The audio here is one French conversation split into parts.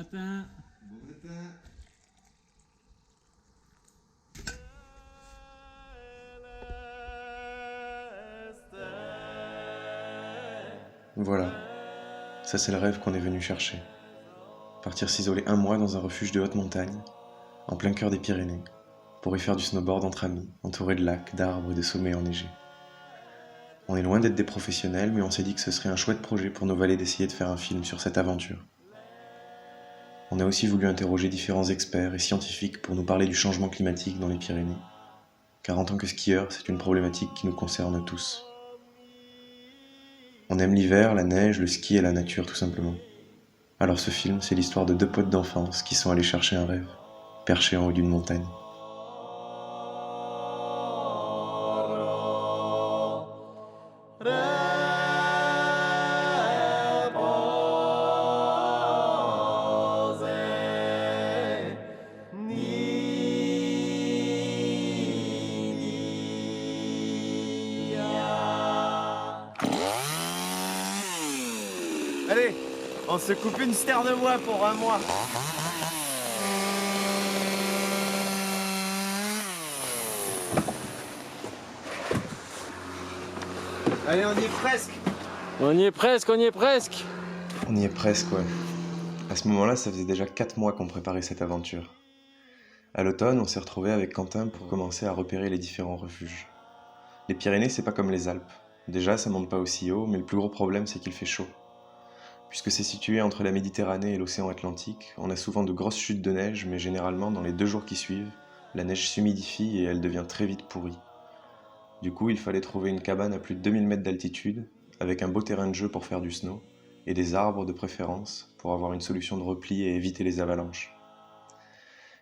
matin. Bon matin. Voilà, ça c'est le rêve qu'on est venu chercher. Partir s'isoler un mois dans un refuge de haute montagne, en plein cœur des Pyrénées, pour y faire du snowboard entre amis, entouré de lacs, d'arbres et de sommets enneigés. On est loin d'être des professionnels, mais on s'est dit que ce serait un chouette projet pour nos valets d'essayer de faire un film sur cette aventure. On a aussi voulu interroger différents experts et scientifiques pour nous parler du changement climatique dans les Pyrénées, car en tant que skieur, c'est une problématique qui nous concerne tous. On aime l'hiver, la neige, le ski et la nature tout simplement. Alors ce film, c'est l'histoire de deux potes d'enfance qui sont allés chercher un rêve, perchés en haut d'une montagne. Allez, on se coupe une stère de bois pour un mois. Allez, on y est presque. On y est presque, on y est presque. On y est presque, ouais. À ce moment-là, ça faisait déjà 4 mois qu'on préparait cette aventure. À l'automne, on s'est retrouvés avec Quentin pour commencer à repérer les différents refuges. Les Pyrénées, c'est pas comme les Alpes. Déjà, ça monte pas aussi haut, mais le plus gros problème, c'est qu'il fait chaud. Puisque c'est situé entre la Méditerranée et l'océan Atlantique, on a souvent de grosses chutes de neige, mais généralement, dans les 2 jours qui suivent, la neige s'humidifie et elle devient très vite pourrie. Du coup, il fallait trouver une cabane à plus de 2000 mètres d'altitude, avec un beau terrain de jeu pour faire du snow, et des arbres de préférence, pour avoir une solution de repli et éviter les avalanches.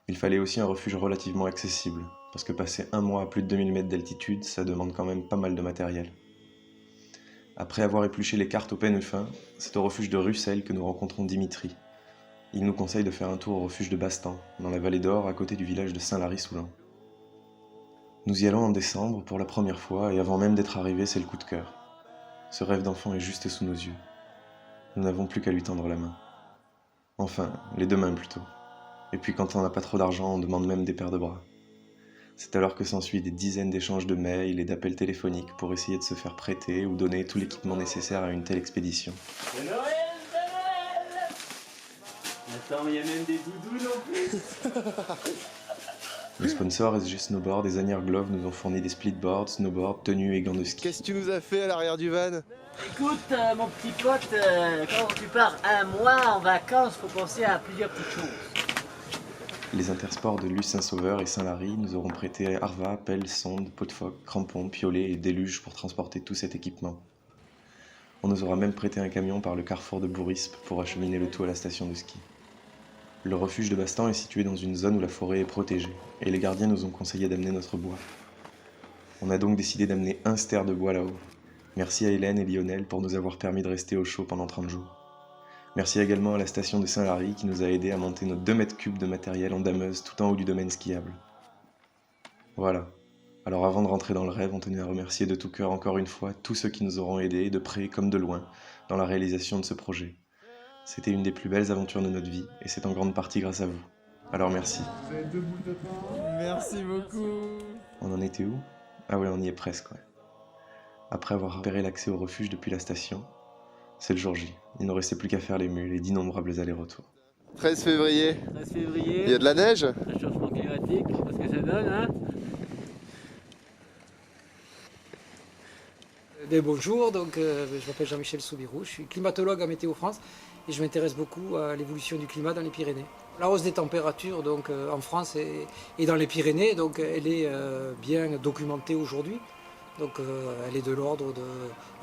Il fallait aussi un refuge relativement accessible, parce que passer un mois à plus de 2000 mètres d'altitude, ça demande quand même pas mal de matériel. Après avoir épluché les cartes au peigne fin, c'est au refuge de Russell que nous rencontrons Dimitri. Il nous conseille de faire un tour au refuge de Bastan, dans la vallée d'Or, à côté du village de Saint-Lary-Soulan. Nous y allons en décembre pour la première fois, et avant même d'être arrivés, c'est le coup de cœur. Ce rêve d'enfant est juste sous nos yeux. Nous n'avons plus qu'à lui tendre la main. Enfin, les 2 mains plutôt. Et puis quand on n'a pas trop d'argent, on demande même des paires de bras. C'est alors que s'ensuit des dizaines d'échanges de mails et d'appels téléphoniques pour essayer de se faire prêter ou donner tout l'équipement nécessaire à une telle expédition. C'est Noël, c'est Noël. Attends, il y a même des doudous non plus. Le sponsor SG Snowboard et Zanier Glove nous ont fourni des splitboards, snowboards, tenues et gants de ski. Qu'est-ce que tu nous as fait à l'arrière du van? Écoute, mon petit pote, quand tu pars un mois en vacances, faut penser à plusieurs petites choses. Les intersports de Luce Saint-Sauveur et Saint-Lary nous auront prêté Arva, pelle, sonde, pot de phoque, crampons, piolets et déluge pour transporter tout cet équipement. On nous aura même prêté un camion par le carrefour de Bourrispe pour acheminer le tout à la station de ski. Le refuge de Bastan est situé dans une zone où la forêt est protégée, et les gardiens nous ont conseillé d'amener notre bois. On a donc décidé d'amener un ster de bois là-haut. Merci à Hélène et Lionel pour nous avoir permis de rester au chaud pendant 30 jours. Merci également à la station de Saint-Lary qui nous a aidé à monter nos 2 mètres cubes de matériel en dameuse tout en haut du domaine skiable. Voilà. Alors avant de rentrer dans le rêve, on tenait à remercier de tout cœur encore une fois tous ceux qui nous auront aidés, de près comme de loin, dans la réalisation de ce projet. C'était une des plus belles aventures de notre vie, et c'est en grande partie grâce à vous. Alors merci. Merci beaucoup. On en était où? Ah ouais, on y est presque, ouais. Après avoir repéré l'accès au refuge depuis la station, c'est le jour J. Il ne restait plus qu'à faire les mules et d'innombrables allers-retours. 13 février. 13 février, Il y a de la neige? réchauffement climatique, parce que ça donne, hein. Bonjour, je m'appelle Jean-Michel Soubirou, je suis climatologue à Météo France et je m'intéresse beaucoup à l'évolution du climat dans les Pyrénées. La hausse des températures en France et dans les Pyrénées, elle est bien documentée aujourd'hui. Elle est de l'ordre de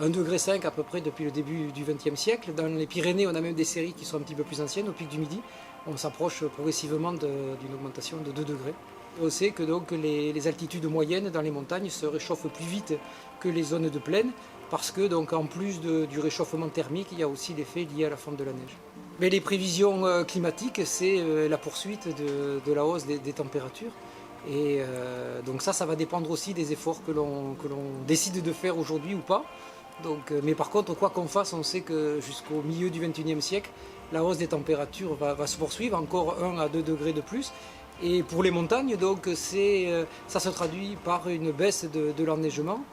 1,5 degré à peu près depuis le début du XXe siècle. Dans les Pyrénées, on a même des séries qui sont un petit peu plus anciennes, au pic du Midi. On s'approche progressivement d'une augmentation de 2 degrés. On sait que les altitudes moyennes dans les montagnes se réchauffent plus vite que les zones de plaine parce que en plus du réchauffement thermique, il y a aussi l'effet lié à la fonte de la neige. Mais les prévisions climatiques, c'est la poursuite de la hausse des températures. Ça va dépendre aussi des efforts que l'on décide de faire aujourd'hui ou pas. Donc, mais par contre, quoi qu'on fasse, on sait que jusqu'au milieu du XXIe siècle, la hausse des températures va se poursuivre, encore 1 à 2 degrés de plus. Et pour les montagnes, donc, ça se traduit par une baisse de l'enneigement.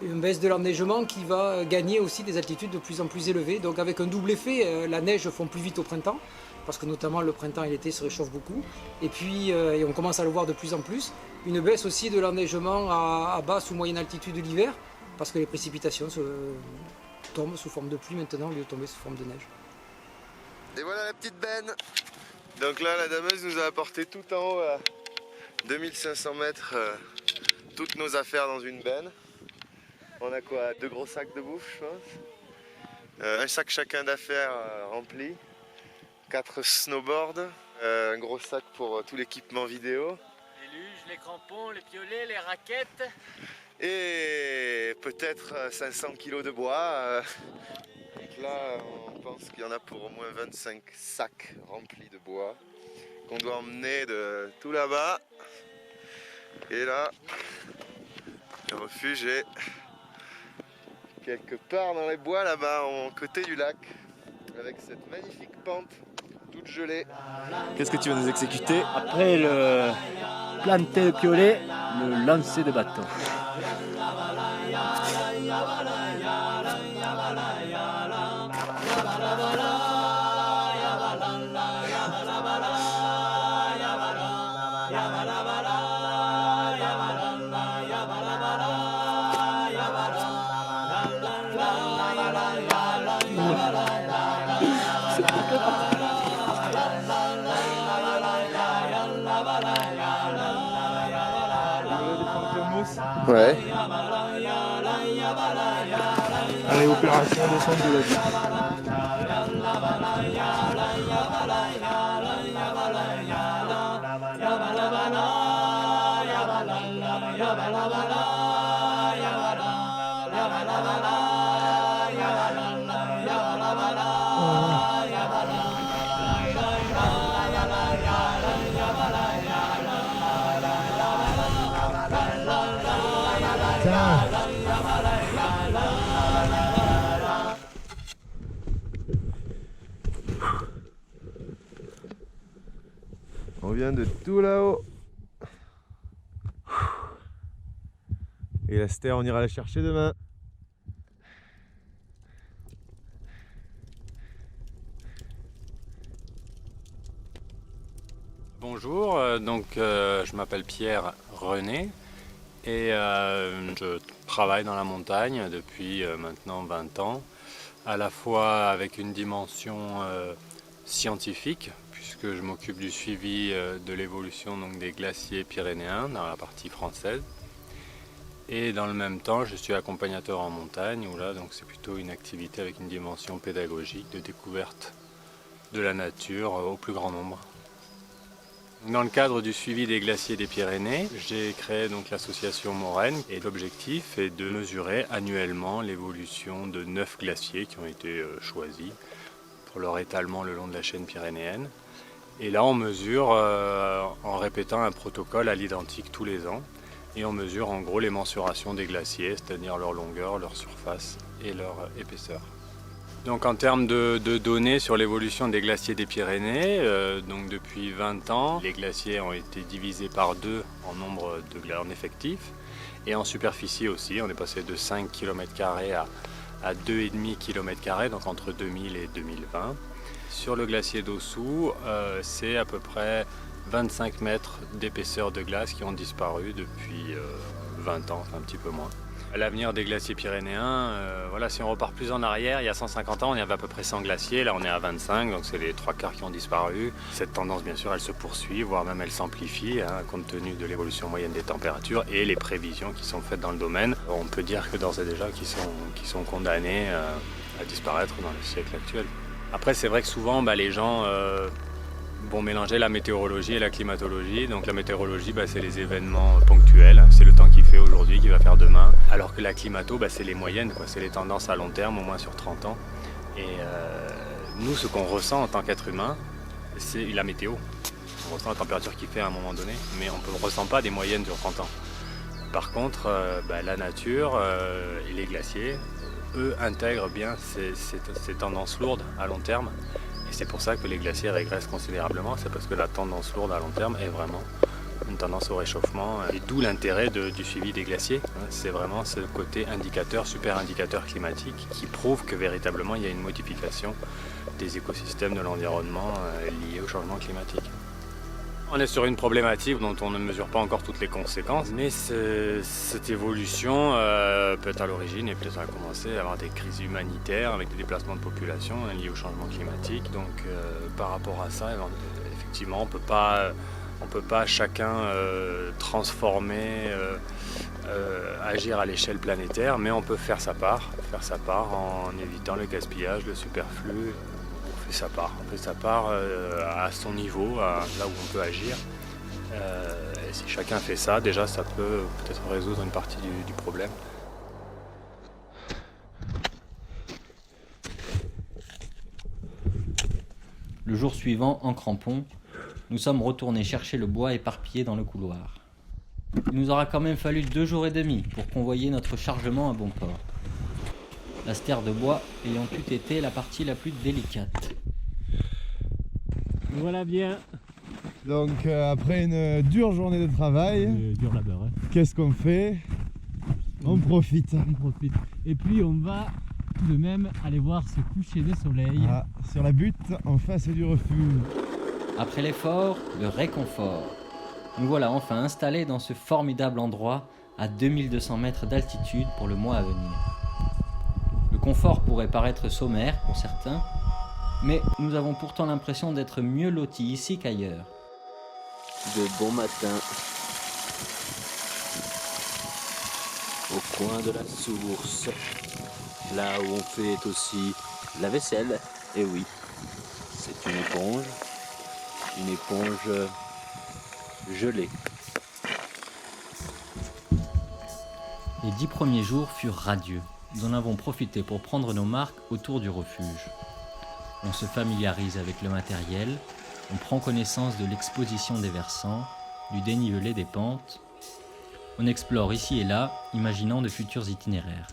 Une baisse de l'enneigement qui va gagner aussi des altitudes de plus en plus élevées. Donc avec un double effet, la neige fond plus vite au printemps, parce que notamment le printemps et l'été se réchauffent beaucoup. Et puis, et on commence à le voir de plus en plus, une baisse aussi de l'enneigement à basse ou moyenne altitude l'hiver, parce que les précipitations tombent sous forme de pluie maintenant, au lieu de tomber sous forme de neige. Et voilà la petite benne. Donc là, la dameuse nous a apporté tout en haut à 2500 mètres toutes nos affaires dans une benne. On a quoi? 2 gros sacs de bouffe, je pense. Un sac chacun d'affaires rempli. 4 snowboards. Un gros sac pour tout l'équipement vidéo. Les luges, les crampons, les piolets, les raquettes. Et peut-être 500 kg de bois. Donc là, on pense qu'il y en a pour au moins 25 sacs remplis de bois qu'on doit emmener de tout là-bas. Et là, le refuge est quelque part dans les bois là-bas, au côté du lac, avec cette magnifique pente toute gelée. Qu'est-ce que tu vas nous exécuter? Après le planter le piolet, le lancer de bâton. Ouais. Allez, opération descente de la vie. On vient de tout là-haut. Et la stère, on ira la chercher demain. Bonjour, je m'appelle Pierre René et je travaille dans la montagne depuis maintenant 20 ans, à la fois avec une dimension scientifique, puisque je m'occupe du suivi de l'évolution des glaciers pyrénéens dans la partie française, et dans le même temps je suis accompagnateur en montagne, où là c'est plutôt une activité avec une dimension pédagogique de découverte de la nature au plus grand nombre. Dans le cadre du suivi des glaciers des Pyrénées, j'ai créé l'association Moraine, et l'objectif est de mesurer annuellement l'évolution de 9 glaciers qui ont été choisis pour leur étalement le long de la chaîne pyrénéenne. Et là on mesure en répétant un protocole à l'identique tous les ans, et on mesure en gros les mensurations des glaciers, c'est-à-dire leur longueur, leur surface et leur épaisseur. Donc en termes de données sur l'évolution des glaciers des Pyrénées, depuis 20 ans, les glaciers ont été divisés par 2 en nombre en effectif, et en superficie aussi. On est passé de 5 km² à 2,5 km², donc entre 2000 et 2020. Sur le glacier d'Ossou, c'est à peu près 25 mètres d'épaisseur de glace qui ont disparu depuis 20 ans, enfin un petit peu moins. L'avenir des glaciers pyrénéens, si on repart plus en arrière, il y a 150 ans, on y avait à peu près 100 glaciers, là on est à 25, donc c'est les 3/4 qui ont disparu. Cette tendance, bien sûr, elle se poursuit, voire même elle s'amplifie, compte tenu de l'évolution moyenne des températures et les prévisions qui sont faites dans le domaine. On peut dire que d'ores et déjà qu'ils sont condamnés à disparaître dans le siècle actuel. Après, c'est vrai que souvent, les gens vont mélanger la météorologie et la climatologie. Donc la météorologie, c'est les événements ponctuels, c'est le temps qu'il fait aujourd'hui, qu'il va faire demain. Alors que la climato, c'est les moyennes, c'est les tendances à long terme, au moins sur 30 ans. Et nous, ce qu'on ressent en tant qu'être humain, c'est la météo. On ressent la température qu'il fait à un moment donné, mais on ne ressent pas des moyennes sur 30 ans. Par contre, la nature et les glaciers, eux, intègrent bien ces tendances lourdes à long terme. Et c'est pour ça que les glaciers régressent considérablement. C'est parce que la tendance lourde à long terme est vraiment une tendance au réchauffement. Et d'où l'intérêt du suivi des glaciers. C'est vraiment ce côté indicateur, super indicateur climatique qui prouve que véritablement il y a une modification des écosystèmes de l'environnement liés au changement climatique. On est sur une problématique dont on ne mesure pas encore toutes les conséquences, mais cette évolution peut être à l'origine et peut-être à commencer à avoir des crises humanitaires avec des déplacements de population liés au changement climatique. Donc par rapport à ça, effectivement, on peut pas chacun transformer, agir à l'échelle planétaire, mais on peut faire sa part en évitant le gaspillage, le superflu. On fait sa part à son niveau, là où on peut agir. Et si chacun fait ça, déjà ça peut peut-être résoudre une partie du problème. Le jour suivant, en crampons, nous sommes retournés chercher le bois éparpillé dans le couloir. Il nous aura quand même fallu 2 jours et demi pour convoyer notre chargement à bon port. La stère de bois ayant eu été la partie la plus délicate. Voilà bien. Donc après une dure journée de travail, Dur labeur. Hein. qu'est-ce qu'on fait? On profite. On profite. Et puis on va tout de même aller voir ce coucher de soleil. Ah, sur la butte en face du refuge. Après l'effort, le réconfort. Nous voilà enfin installés dans ce formidable endroit à 2200 mètres d'altitude pour le mois à venir. Le confort pourrait paraître sommaire pour certains, mais nous avons pourtant l'impression d'être mieux lotis ici qu'ailleurs. De bon matin. Au coin de la source. Là où on fait aussi la vaisselle. Et oui, c'est une éponge. Une éponge gelée. Les 10 premiers jours furent radieux. Nous en avons profité pour prendre nos marques autour du refuge. On se familiarise avec le matériel, on prend connaissance de l'exposition des versants, du dénivelé des pentes. On explore ici et là, imaginant de futurs itinéraires.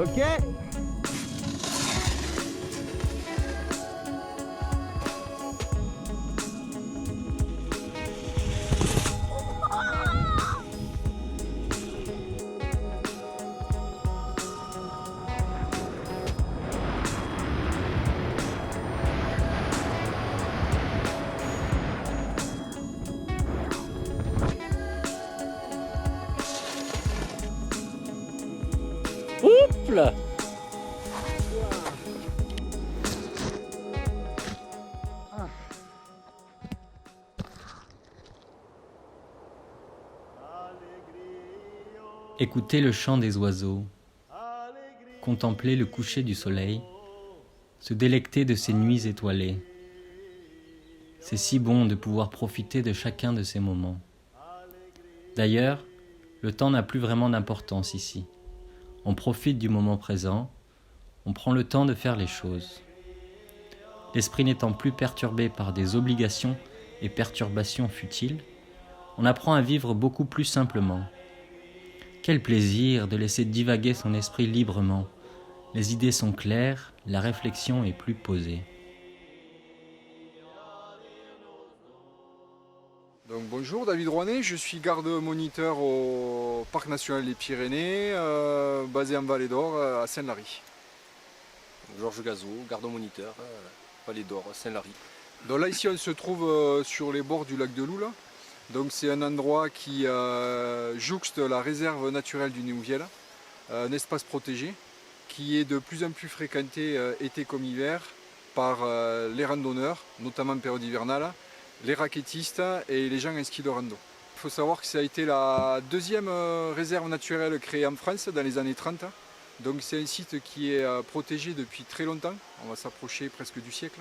Ok. Oups! Écouter le chant des oiseaux, contempler le coucher du soleil, se délecter de ces nuits étoilées. C'est si bon de pouvoir profiter de chacun de ces moments. D'ailleurs, Le temps n'a plus vraiment d'importance ici. On profite du moment présent, on prend le temps de faire les choses. L'esprit n'étant plus perturbé par des obligations et perturbations futiles, on apprend à vivre beaucoup plus simplement. Quel plaisir de laisser divaguer son esprit librement. Les idées sont claires, la réflexion est plus posée. Donc, bonjour, David Rouanet, je suis garde-moniteur au Parc National des Pyrénées, basé en Vallée d'Or, à Saint-Lary. Georges Gazot, garde-moniteur, Vallée d'Or, Saint-Lary. Donc là, ici, on se trouve sur les bords du lac de Loule. Donc c'est un endroit qui jouxte la réserve naturelle du Néouviel, un espace protégé qui est de plus en plus fréquenté été comme hiver par les randonneurs, notamment en période hivernale, les raquettistes et les gens en ski de rando. Il faut savoir que ça a été la deuxième réserve naturelle créée en France dans les années 30. Donc c'est un site qui est protégé depuis très longtemps, on va s'approcher presque du siècle.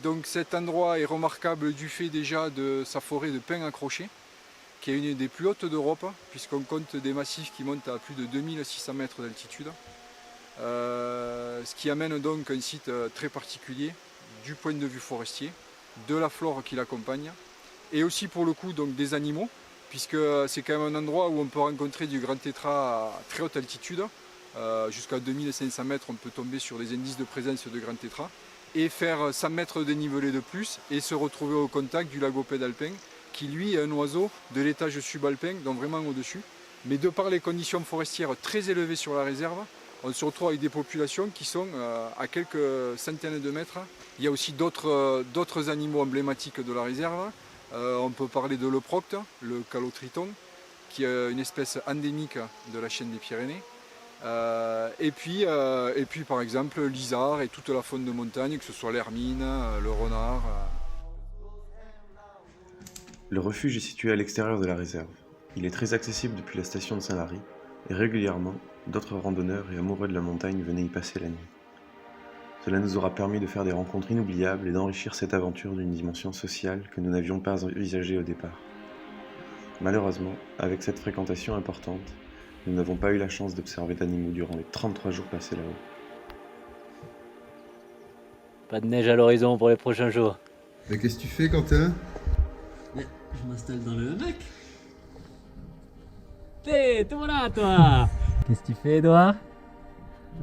Donc cet endroit est remarquable du fait déjà de sa forêt de pins accrochés, qui est une des plus hautes d'Europe, puisqu'on compte des massifs qui montent à plus de 2600 mètres d'altitude. Ce qui amène donc un site très particulier du point de vue forestier, de la flore qui l'accompagne, et aussi pour le coup donc des animaux, puisque c'est quand même un endroit où on peut rencontrer du grand tétras à très haute altitude. Jusqu'à 2500 mètres, on peut tomber sur des indices de présence de grand tétras, et faire 100 mètres de dénivelé de plus et se retrouver au contact du lagopède alpin qui lui est un oiseau de l'étage subalpin, donc vraiment au-dessus. Mais de par les conditions forestières très élevées sur la réserve, on se retrouve avec des populations qui sont à quelques centaines de mètres. Il y a aussi d'autres animaux emblématiques de la réserve. On peut parler de l'euprocte, le calotriton, qui est une espèce endémique de la chaîne des Pyrénées. Et puis par exemple l'isard et toute la faune de montagne, que ce soit l'hermine, le renard. Le refuge est situé à l'extérieur de la réserve. Il est très accessible depuis la station de Saint-Lary et régulièrement, d'autres randonneurs et amoureux de la montagne venaient y passer la nuit. Cela nous aura permis de faire des rencontres inoubliables et d'enrichir cette aventure d'une dimension sociale que nous n'avions pas envisagée au départ. Malheureusement, avec cette fréquentation importante, nous n'avons pas eu la chance d'observer d'animaux durant les 33 jours passés là-haut. Pas de neige à l'horizon pour les prochains jours. Mais qu'est-ce que tu fais, Quentin? Je m'installe dans le hamac. T'es là, toi. Qu'est-ce que tu fais, Edouard?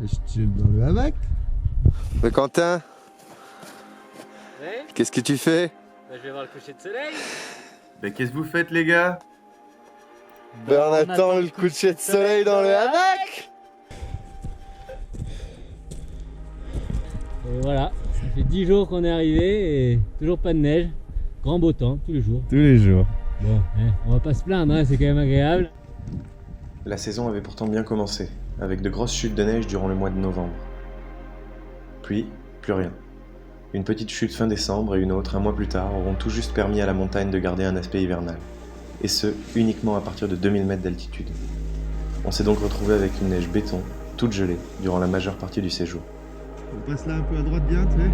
Je chill dans le hamac. Mais Quentin, Ouais, qu'est-ce que tu fais? je vais voir le coucher de soleil. Qu'est-ce que vous faites, les gars? On attend le coucher de soleil dans le hamac. Et voilà, ça fait 10 jours qu'on est arrivé et toujours pas de neige. Grand beau temps, tous les jours. Tous les jours. Bon, on va pas se plaindre, hein, c'est quand même agréable. La saison avait pourtant bien commencé, avec de grosses chutes de neige durant le mois de novembre. Puis, plus rien. Une petite chute fin décembre et une autre un mois plus tard auront tout juste permis à la montagne de garder un aspect hivernal. Et ce, uniquement à partir de 2000 mètres d'altitude. On s'est donc retrouvé avec une neige béton, toute gelée, durant la majeure partie du séjour. On passe là un peu à droite bien, tu sais.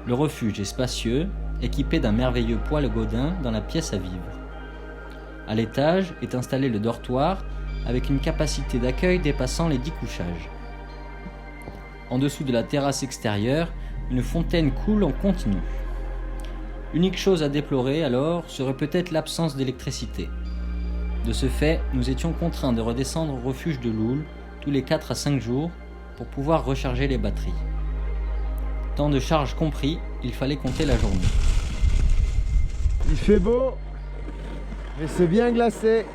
Le refuge est spacieux, équipé d'un merveilleux poêle Godin dans la pièce à vivre. À l'étage est installé le dortoir avec une capacité d'accueil dépassant les 10 couchages. En dessous de la terrasse extérieure, une fontaine coule en continu. Unique chose à déplorer alors serait peut-être l'absence d'électricité. De ce fait, nous étions contraints de redescendre au refuge de Loul tous les 4 à 5 jours pour pouvoir recharger les batteries. Temps de charge compris, il fallait compter la journée. Il fait beau, mais c'est bien glacé.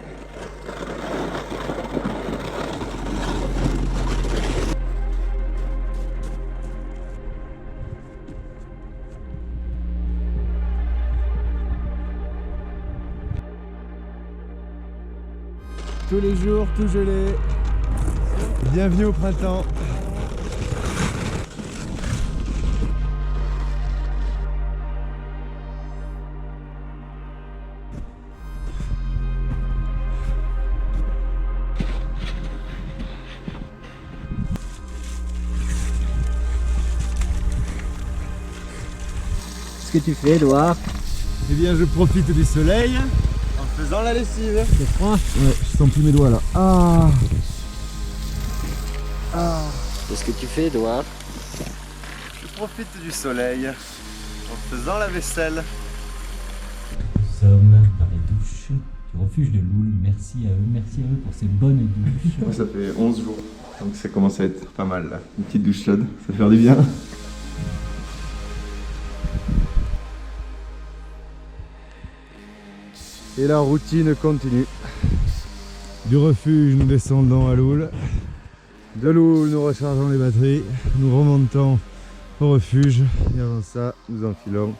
tous les jours, tout gelé. Bienvenue au printemps. Qu'est-ce que tu fais, Edouard? Eh bien, je profite du soleil en faisant la lessive. C'est froid? Ouais, je sens plus mes doigts là. Ah. Qu'est-ce que tu fais, Edouard? Je profite du soleil en faisant la vaisselle. Nous sommes dans les douches du refuge de Loul. Merci à eux pour ces bonnes douches. Moi, ça fait 11 jours, donc ça commence à être pas mal là. Une petite douche chaude, ça fait faire du bien. Et la routine continue. Du refuge, nous descendons à Loul. De Loul, nous rechargeons les batteries. Nous remontons au refuge. Et avant ça, nous enfilons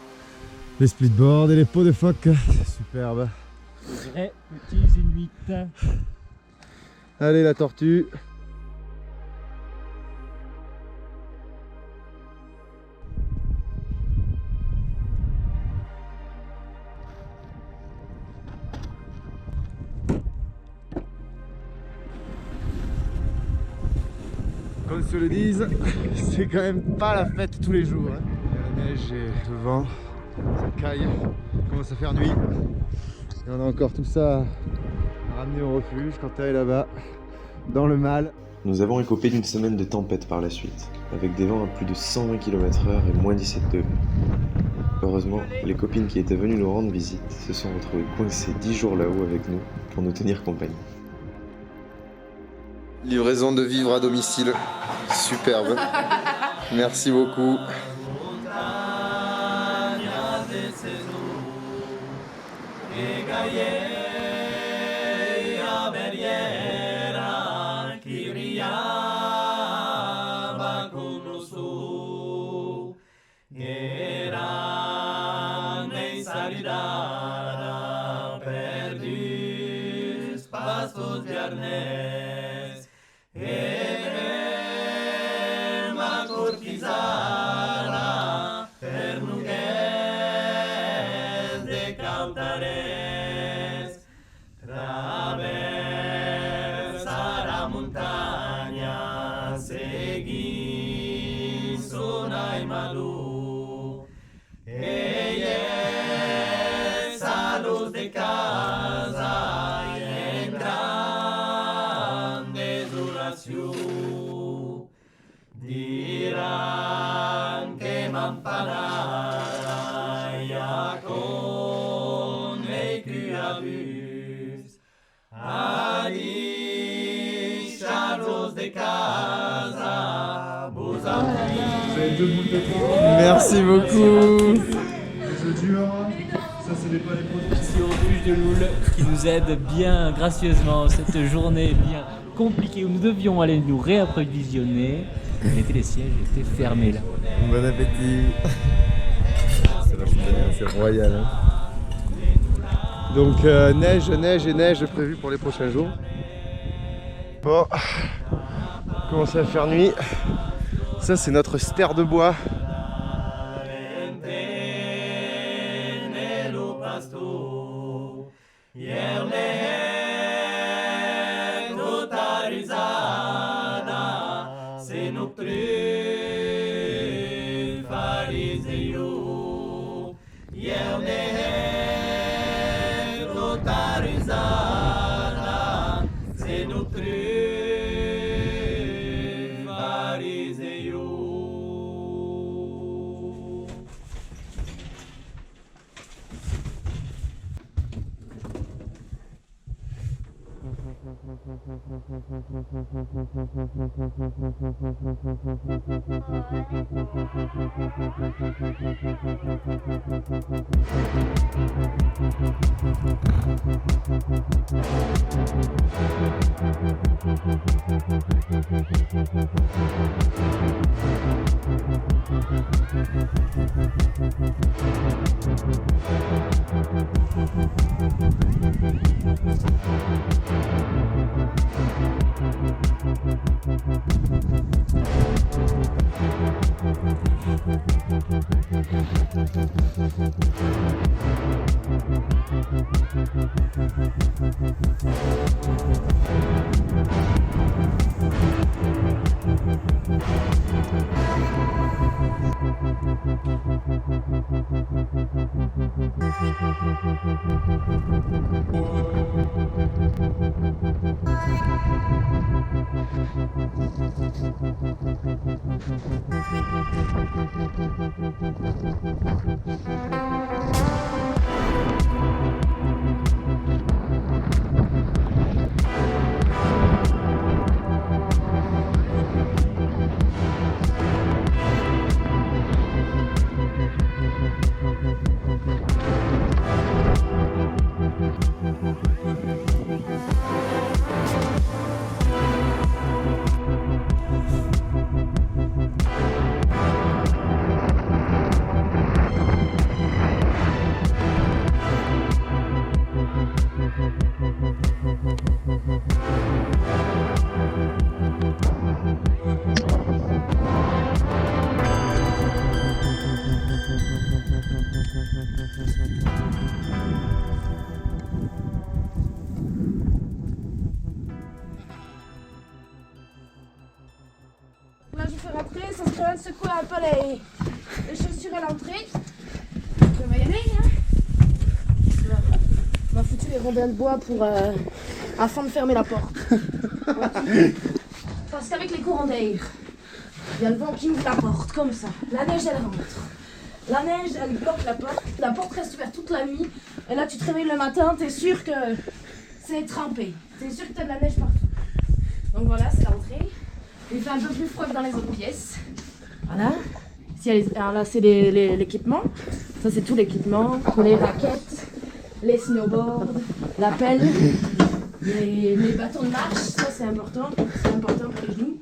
les splitboards et les pots de phoque. C'est superbe. Vrais petits Inuits. Allez, la tortue. Qu'on se le dise, c'est quand même pas la fête tous les jours. Hein. Il y a la neige et le vent, ça caille, il commence à faire nuit. Et on a encore tout ça à ramener au refuge quand elle est là-bas, dans le mal. Nous avons écopé d'une semaine de tempête par la suite, avec des vents à plus de 120 km/h et moins 17 degrés. Heureusement, les copines qui étaient venues nous rendre visite se sont retrouvées coincées 10 jours là-haut avec nous pour nous tenir compagnie. Livraison de vivres à domicile. Superbe. Merci beaucoup. Merci beaucoup. Merci au refuge de Loul qui nous aide bien gracieusement cette journée bien compliquée où nous devions aller nous réapprovisionner. Les télésièges étaient fermés là. Bon appétit. C'est royal. Hein. Donc neige et neige prévue pour les prochains jours. Bon, commence à faire nuit. Ça c'est notre stère de bois. ça serait bien de secouer un peu les chaussures à l'entrée. On va y aller, hein. On a foutu les rondins de bois pour, afin de fermer la porte. Parce qu'avec les courants d'air, il y a le vent qui ouvre la porte, comme ça. La neige, elle rentre. La neige, elle bloque la porte. La porte reste ouverte toute la nuit. Et là, tu te réveilles le matin, t'es sûr que c'est trempé. T'es sûr que t'as de la neige partout. Donc voilà, c'est l'entrée. Il fait un peu plus froid que dans les autres pièces. Voilà. Alors là, c'est l'équipement. Ça, c'est tout l'équipement. Les raquettes, les snowboards, la pelle, les bâtons de marche. Ça, c'est important. C'est important pour les genoux.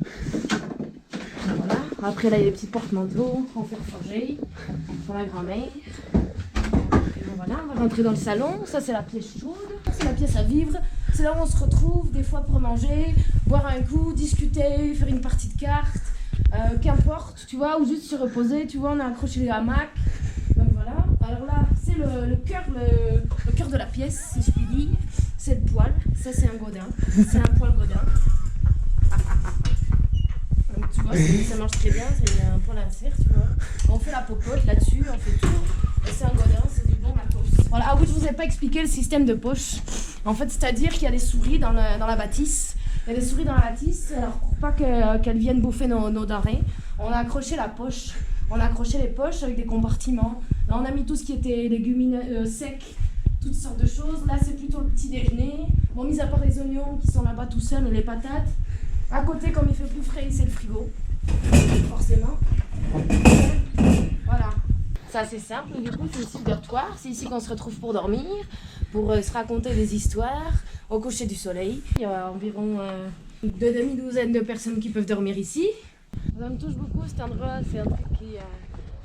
Voilà. Après, là, il y a les petits porte-manteaux en fer forgé pour la grand-mère. Voilà, on va rentrer dans le salon. Ça, c'est la pièce chaude. C'est la pièce à vivre. C'est là où on se retrouve, des fois pour manger, boire un coup, discuter, faire une partie de cartes. Qu'importe, tu vois, ou juste se reposer. Tu vois, on a accroché les hamacs. Donc voilà. Alors là, c'est le cœur de la pièce, si je puis dire. C'est le poêle. Ça, c'est un godin. C'est un poêle godin. Donc tu vois, ça marche très bien. C'est un poêle à serre, tu vois. On fait la popote là-dessus, on fait tout. Et c'est un godin, c'est du bon matos. Voilà. Ah oui, je vous ai pas expliqué le système de poche. En fait, c'est-à-dire qu'il y a des souris dans la bâtisse. Il y a des souris dans la bâtisse, alors pour pas qu'elles viennent bouffer nos denrées, on a accroché la poche. On a accroché les poches avec des compartiments. Là, on a mis tout ce qui était légumineux secs, toutes sortes de choses. Là, c'est plutôt le petit déjeuner. Bon, mis à part les oignons qui sont là-bas tout seuls, et les patates. À côté, comme il fait plus frais, c'est le frigo. Forcément. Voilà. Ça, c'est simple. Du coup, c'est ici le dortoir. C'est ici qu'on se retrouve pour dormir, pour se raconter des histoires au coucher du soleil. Il y a environ une demi-douzaine de personnes qui peuvent dormir ici. Ça me touche beaucoup cet endroit. C'est un truc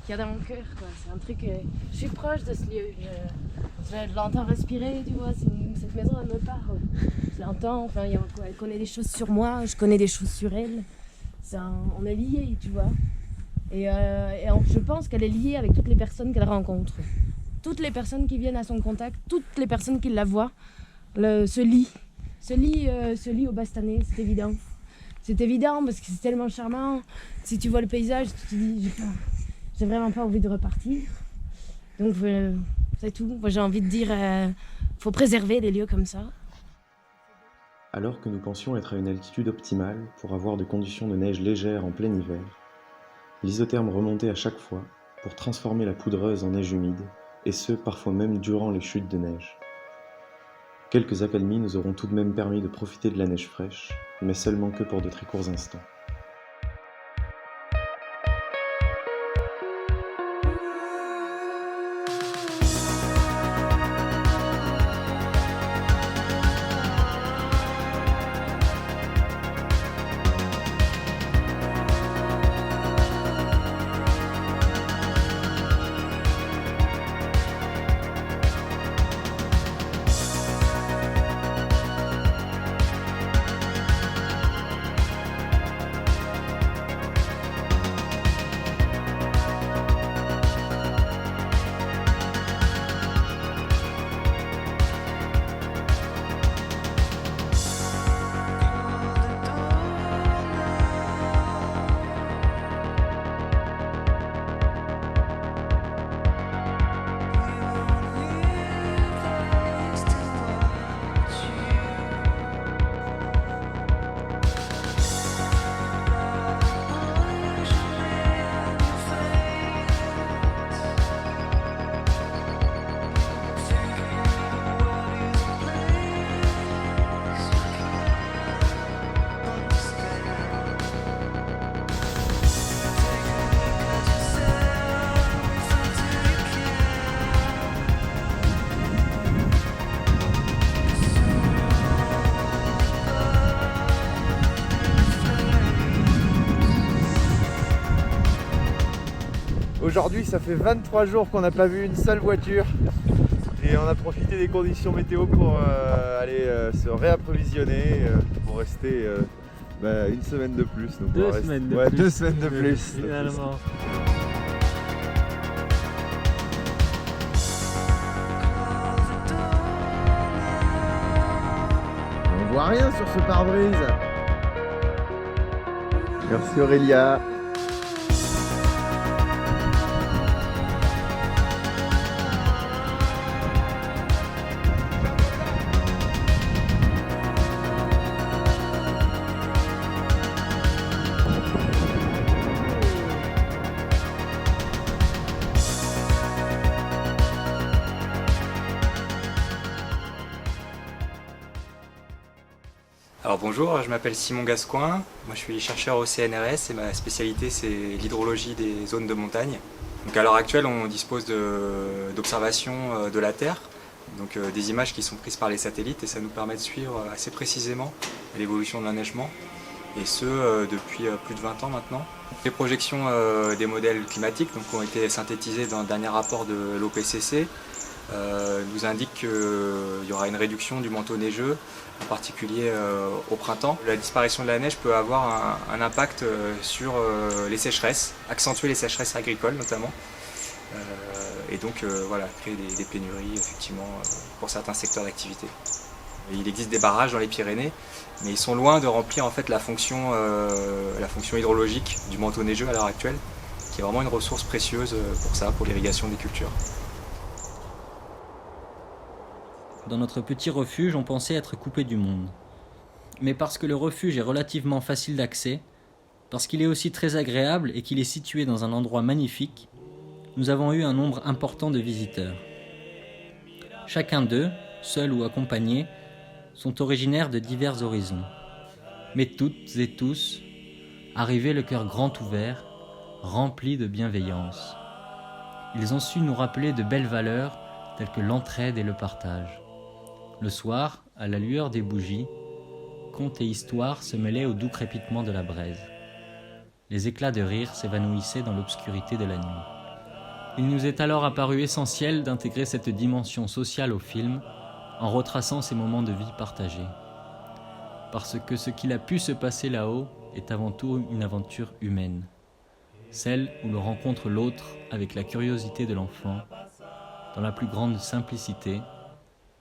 qui a dans mon cœur, quoi. C'est un truc. Je suis proche de ce lieu. Je l'entends respirer, tu vois. Cette maison, elle me parle. Je l'entends. Enfin, elle connaît des choses sur moi. Je connais des choses sur elle. On est liés, tu vois. Et je pense qu'elle est liée avec toutes les personnes qu'elle rencontre. Toutes les personnes qui viennent à son contact, toutes les personnes qui la voient, se lient au Bastanais, c'est évident. C'est évident parce que c'est tellement charmant. Si tu vois le paysage, tu te dis, j'ai vraiment pas envie de repartir. Donc c'est tout. Moi, j'ai envie de dire, faut préserver des lieux comme ça. Alors que nous pensions être à une altitude optimale pour avoir des conditions de neige légère en plein hiver, l'isotherme remontait à chaque fois pour transformer la poudreuse en neige humide, et ce, parfois même durant les chutes de neige. Quelques accalmies nous auront tout de même permis de profiter de la neige fraîche, mais seulement que pour de très courts instants. Aujourd'hui, ça fait 23 jours qu'on n'a pas vu une seule voiture et on a profité des conditions météo pour aller se réapprovisionner pour rester une semaine de plus. Donc 2 semaines de plus. 2 semaines de plus. Finalement. On voit rien sur ce pare-brise. Merci Aurélia. Alors bonjour, je m'appelle Simon Gascoin, moi je suis chercheur au CNRS et ma spécialité c'est l'hydrologie des zones de montagne. Donc à l'heure actuelle on dispose d'observations de la Terre, donc des images qui sont prises par les satellites et ça nous permet de suivre assez précisément l'évolution de l'enneigement et ce depuis plus de 20 ans maintenant. Les projections des modèles climatiques donc, ont été synthétisées dans le dernier rapport de l'OPCC nous indiquent qu'il y aura une réduction du manteau neigeux, en particulier au printemps. La disparition de la neige peut avoir un impact sur les sécheresses, accentuer les sécheresses agricoles notamment, et donc voilà, créer des pénuries effectivement pour certains secteurs d'activité. Il existe des barrages dans les Pyrénées, mais ils sont loin de remplir en fait la fonction hydrologique du manteau neigeux à l'heure actuelle, qui est vraiment une ressource précieuse pour ça, pour l'irrigation des cultures. Dans notre petit refuge, on pensait être coupé du monde. Mais parce que le refuge est relativement facile d'accès, parce qu'il est aussi très agréable et qu'il est situé dans un endroit magnifique, nous avons eu un nombre important de visiteurs. Chacun d'eux, seul ou accompagné, sont originaires de divers horizons. Mais toutes et tous arrivaient le cœur grand ouvert, remplis de bienveillance. Ils ont su nous rappeler de belles valeurs telles que l'entraide et le partage. Le soir, à la lueur des bougies, contes et histoires se mêlaient au doux crépitement de la braise. Les éclats de rire s'évanouissaient dans l'obscurité de la nuit. Il nous est alors apparu essentiel d'intégrer cette dimension sociale au film en retraçant ces moments de vie partagés. Parce que ce qu'il a pu se passer là-haut est avant tout une aventure humaine. Celle où l'on rencontre l'autre avec la curiosité de l'enfant, dans la plus grande simplicité,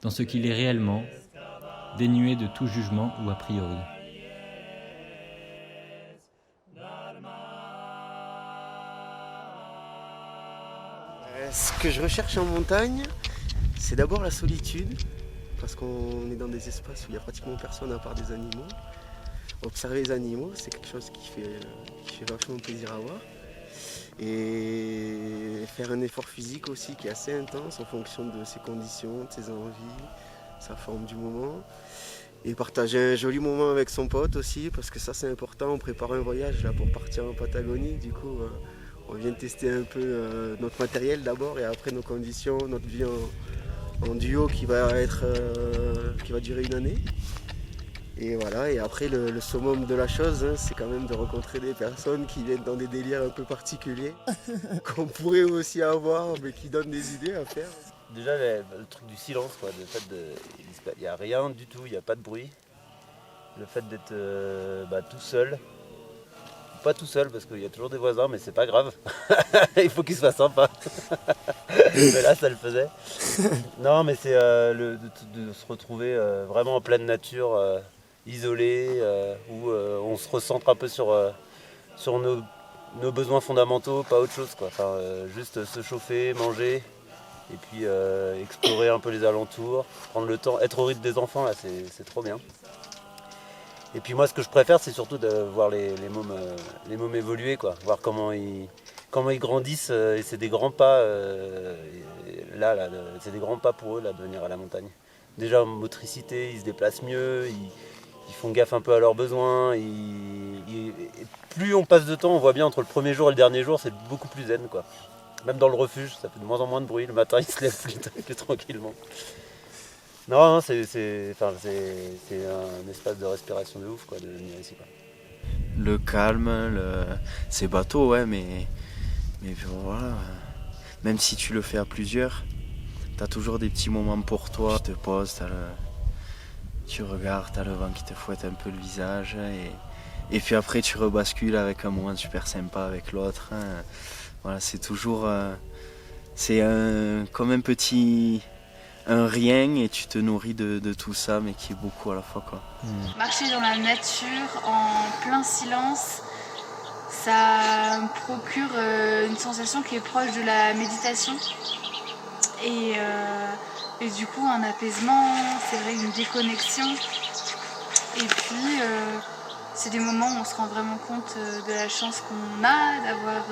dans ce qu'il est réellement, dénué de tout jugement ou a priori. Ce que je recherche en montagne, c'est d'abord la solitude, parce qu'on est dans des espaces où il n'y a pratiquement personne à part des animaux. Observer les animaux, c'est quelque chose qui fait vachement plaisir à voir. Et faire un effort physique aussi qui est assez intense en fonction de ses conditions, de ses envies, sa forme du moment. Et partager un joli moment avec son pote aussi, parce que ça c'est important. On prépare un voyage là pour partir en Patagonie, du coup on vient tester un peu notre matériel d'abord et après nos conditions, notre vie en duo qui va durer une année. Et voilà, et après le summum de la chose, hein, c'est quand même de rencontrer des personnes qui viennent dans des délires un peu particuliers, qu'on pourrait aussi avoir, mais qui donnent des idées à faire. Déjà le truc du silence, quoi, le fait il n'y a rien du tout, il n'y a pas de bruit. Le fait d'être tout seul. Pas tout seul parce qu'il y a toujours des voisins, mais c'est pas grave. Il faut qu'ils soient sympas. Mais là ça le faisait. Non mais c'est de se retrouver vraiment en pleine nature. Isolé, où on se recentre un peu sur nos besoins fondamentaux, pas autre chose, quoi. Enfin, juste se chauffer, manger, et puis explorer un peu les alentours, prendre le temps, être au rythme des enfants, là, c'est trop bien. Et puis moi, ce que je préfère, c'est surtout de voir les mômes évoluer, quoi. Voir comment ils grandissent, et c'est des grands pas, c'est des grands pas pour eux, là, de venir à la montagne. Déjà en motricité, ils se déplacent mieux, ils font gaffe un peu à leurs besoins. Plus on passe de temps, on voit bien entre le premier jour et le dernier jour, c'est beaucoup plus zen, quoi. Même dans le refuge, ça fait de moins en moins de bruit. Le matin, ils se lèvent plus tranquillement. Non, c'est un espace de respiration de ouf, quoi, de venir ici, quoi. Le calme, c'est bateau, ouais, mais voilà. Même si tu le fais à plusieurs, t'as toujours des petits moments pour toi. Tu te poses, tu regardes, t'as le vent qui te fouette un peu le visage et puis après tu rebascules avec un moment super sympa avec l'autre. Voilà, c'est toujours c'est comme un rien et tu te nourris de tout ça mais qui est beaucoup à la fois, quoi. Marcher dans la nature en plein silence, ça me procure une sensation qui est proche de la méditation et du coup un apaisement, c'est vrai, une déconnexion. Et puis c'est des moments où on se rend vraiment compte de la chance qu'on a d'avoir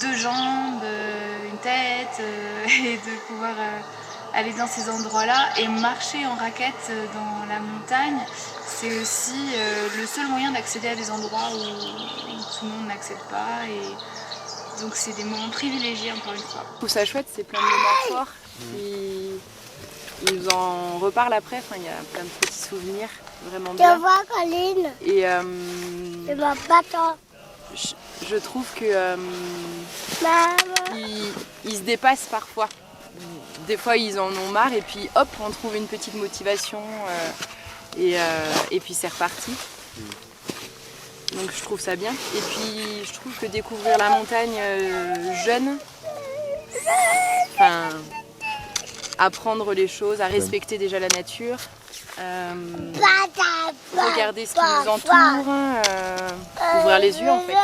deux jambes, une tête et de pouvoir aller dans ces endroits-là et marcher en raquette dans la montagne. c'est aussi le seul moyen d'accéder à des endroits où tout le monde n'accède pas. Et donc c'est des moments privilégiés encore une fois. Je trouve ça chouette, c'est plein de moments forts. Ils nous en reparlent après, enfin, il y a plein de petits souvenirs vraiment bien. Tu vois, Colline? Et je trouve que ils se dépassent parfois. Des fois ils en ont marre et puis hop, on trouve une petite motivation et puis c'est reparti. Donc je trouve ça bien. Et puis je trouve que découvrir la montagne jeune, enfin, apprendre les choses, à respecter déjà la nature, regarder ce qui nous entoure, ouvrir les yeux en fait.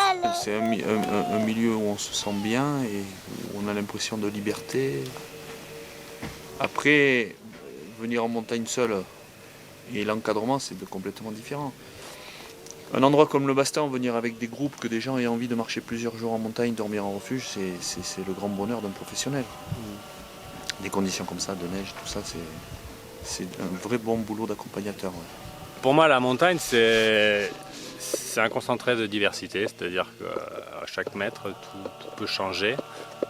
C'est un milieu où on se sent bien et où on a l'impression de liberté. Après, venir en montagne seul et l'encadrement, c'est complètement différent. Un endroit comme le Bastan, venir avec des groupes, que des gens aient envie de marcher plusieurs jours en montagne, dormir en refuge, c'est le grand bonheur d'un professionnel. Des conditions comme ça, de neige, tout ça, c'est un vrai bon boulot d'accompagnateur. Ouais. Pour moi, la montagne, c'est un concentré de diversité, c'est-à-dire qu'à chaque mètre, tout peut changer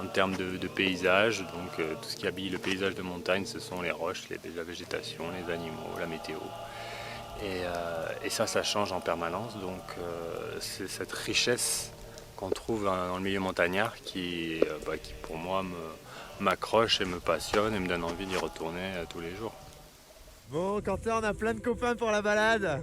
en termes de paysage. Donc tout ce qui habille le paysage de montagne, ce sont les roches, la végétation, les animaux, la météo. Et ça change en permanence. Donc c'est cette richesse qu'on trouve dans le milieu montagnard qui pour moi, m'accroche et me passionne et me donne envie d'y retourner tous les jours. Bon, Quentin, on a plein de copains pour la balade.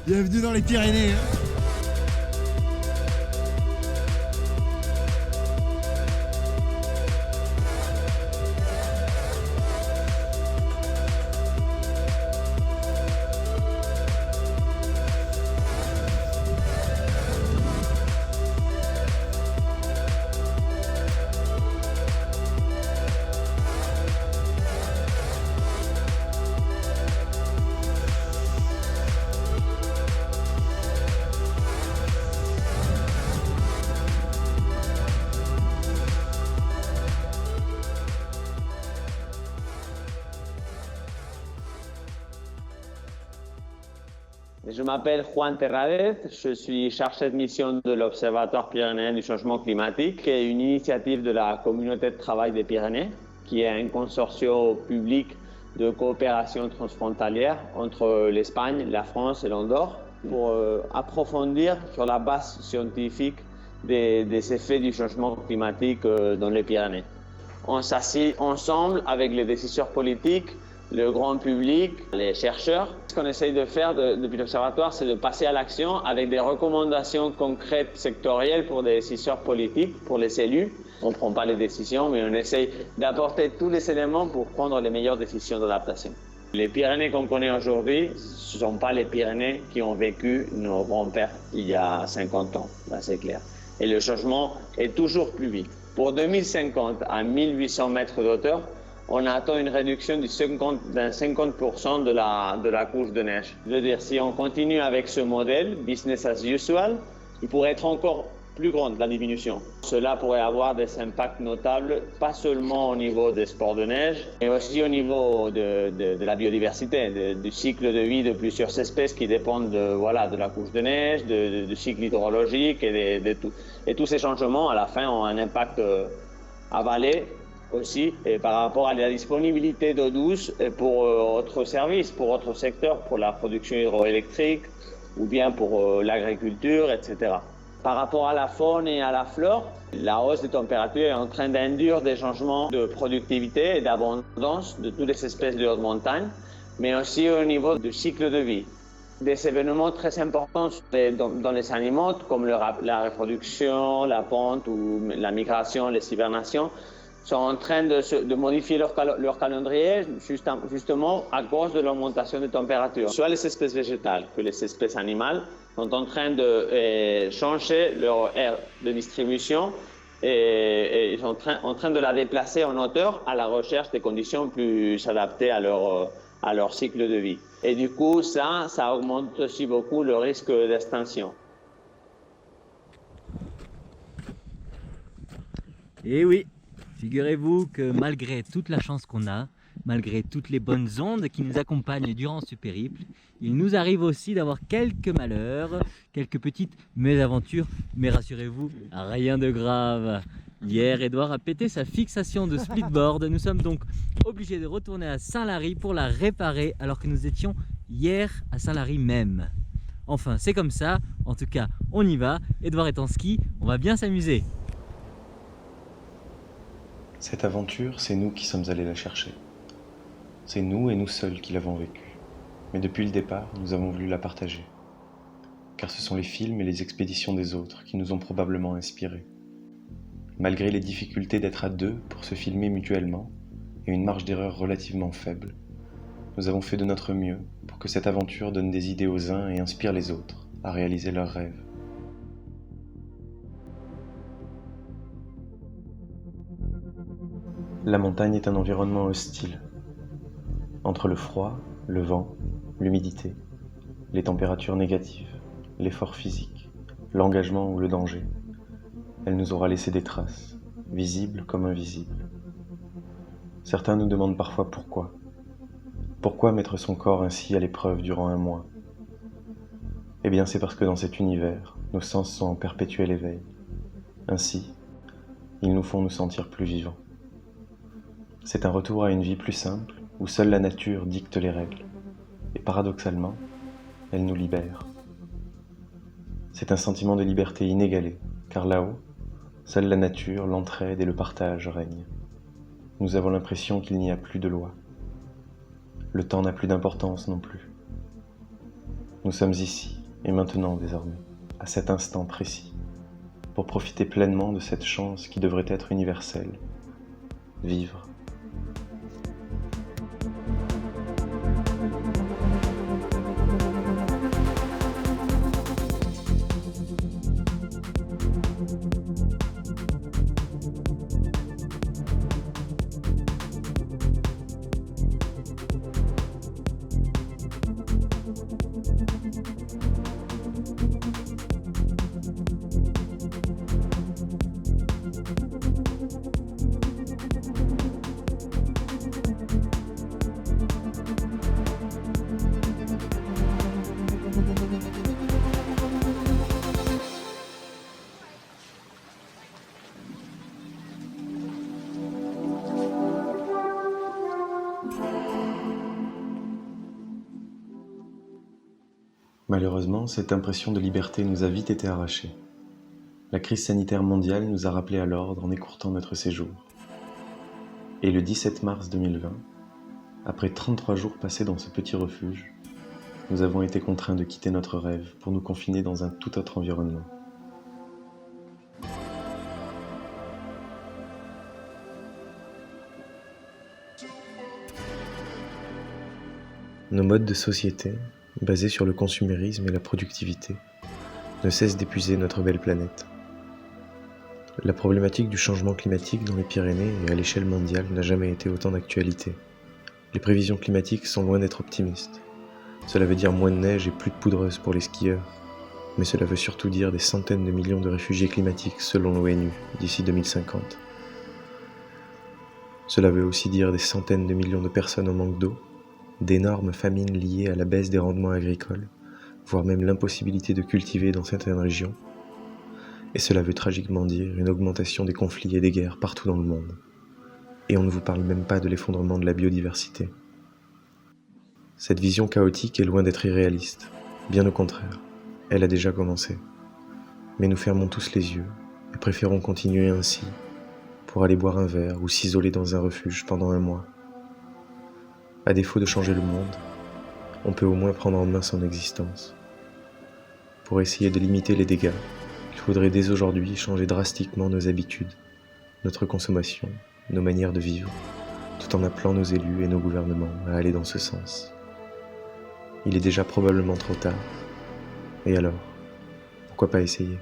Bienvenue dans les Pyrénées. Je m'appelle Juan Terradez, je suis chargé de mission de l'Observatoire pyrénéen du changement climatique, qui est une initiative de la communauté de travail des Pyrénées, qui est un consortium public de coopération transfrontalière entre l'Espagne, la France et l'Andorre, pour approfondir sur la base scientifique des effets du changement climatique dans les Pyrénées. On s'assied ensemble avec les décideurs politiques, le grand public, les chercheurs. Ce qu'on essaye de faire depuis l'Observatoire, c'est de passer à l'action avec des recommandations concrètes sectorielles pour des décideurs politiques, pour les élus. On ne prend pas les décisions, mais on essaye d'apporter tous les éléments pour prendre les meilleures décisions d'adaptation. Les Pyrénées qu'on connaît aujourd'hui, ce ne sont pas les Pyrénées qui ont vécu nos grands-pères il y a 50 ans, là c'est clair. Et le changement est toujours plus vite. Pour 2050, à 1800 mètres de hauteur, on attend une réduction d'un 50% de la couche de neige. Je veux dire, si on continue avec ce modèle, business as usual, il pourrait être encore plus grande la diminution. Cela pourrait avoir des impacts notables, pas seulement au niveau des sports de neige, mais aussi au niveau de la biodiversité, du cycle de vie de plusieurs espèces qui dépendent de la couche de neige, du cycle hydrologique et tous ces changements, à la fin, ont un impact avalé aussi par rapport à la disponibilité d'eau douce pour autres services, pour autres secteurs, pour la production hydroélectrique ou bien pour l'agriculture, etc. Par rapport à la faune et à la flore, la hausse des températures est en train d'induire des changements de productivité et d'abondance de toutes les espèces de haute montagne, mais aussi au niveau du cycle de vie. Des événements très importants dans les animaux, comme la reproduction, la ponte ou la migration, les hibernations, sont en train de modifier leur calendrier justement à cause de l'augmentation des températures. Soit les espèces végétales que les espèces animales sont en train de changer leur aire de distribution et ils sont en train de la déplacer en hauteur à la recherche des conditions plus adaptées à leur cycle de vie. Et du coup, ça augmente aussi beaucoup le risque d'extinction. Et oui, figurez-vous que malgré toute la chance qu'on a, malgré toutes les bonnes ondes qui nous accompagnent durant ce périple, il nous arrive aussi d'avoir quelques malheurs, quelques petites mésaventures, mais rassurez-vous, rien de grave. Hier, Edouard a pété sa fixation de splitboard. Nous sommes donc obligés de retourner à Saint-Lary pour la réparer alors que nous étions hier à Saint-Lary même. Enfin, c'est comme ça. En tout cas, on y va. Edouard est en ski, on va bien s'amuser. Cette aventure, c'est nous qui sommes allés la chercher. C'est nous et nous seuls qui l'avons vécue. Mais depuis le départ, nous avons voulu la partager. Car ce sont les films et les expéditions des autres qui nous ont probablement inspirés. Malgré les difficultés d'être à deux pour se filmer mutuellement et une marge d'erreur relativement faible, nous avons fait de notre mieux pour que cette aventure donne des idées aux uns et inspire les autres à réaliser leurs rêves. La montagne est un environnement hostile. Entre le froid, le vent, l'humidité, les températures négatives, l'effort physique, l'engagement ou le danger, elle nous aura laissé des traces, visibles comme invisibles. Certains nous demandent parfois pourquoi. Pourquoi mettre son corps ainsi à l'épreuve durant un mois ? Eh bien c'est parce que dans cet univers, nos sens sont en perpétuel éveil. Ainsi, ils nous font nous sentir plus vivants. C'est un retour à une vie plus simple, où seule la nature dicte les règles. Et paradoxalement, elle nous libère. C'est un sentiment de liberté inégalé, car là-haut, seule la nature, l'entraide et le partage règnent. Nous avons l'impression qu'il n'y a plus de loi. Le temps n'a plus d'importance non plus. Nous sommes ici et maintenant désormais, à cet instant précis, pour profiter pleinement de cette chance qui devrait être universelle, vivre. Malheureusement, cette impression de liberté nous a vite été arrachée. La crise sanitaire mondiale nous a rappelé à l'ordre en écourtant notre séjour. Et le 17 mars 2020, après 33 jours passés dans ce petit refuge, nous avons été contraints de quitter notre rêve pour nous confiner dans un tout autre environnement. Nos modes de société, basés sur le consumérisme et la productivité, ne cessent d'épuiser notre belle planète. La problématique du changement climatique dans les Pyrénées et à l'échelle mondiale n'a jamais été autant d'actualité. Les prévisions climatiques sont loin d'être optimistes. Cela veut dire moins de neige et plus de poudreuse pour les skieurs. Mais cela veut surtout dire des centaines de millions de réfugiés climatiques selon l'ONU d'ici 2050. Cela veut aussi dire des centaines de millions de personnes en manque d'eau, d'énormes famines liées à la baisse des rendements agricoles, voire même l'impossibilité de cultiver dans certaines régions. Et cela veut tragiquement dire une augmentation des conflits et des guerres partout dans le monde. Et on ne vous parle même pas de l'effondrement de la biodiversité. Cette vision chaotique est loin d'être irréaliste. Bien au contraire, elle a déjà commencé. Mais nous fermons tous les yeux et préférons continuer ainsi pour aller boire un verre ou s'isoler dans un refuge pendant un mois. À défaut de changer le monde, on peut au moins prendre en main son existence. Pour essayer de limiter les dégâts, il faudrait dès aujourd'hui changer drastiquement nos habitudes, notre consommation, nos manières de vivre, tout en appelant nos élus et nos gouvernements à aller dans ce sens. Il est déjà probablement trop tard. Et alors, pourquoi pas essayer ?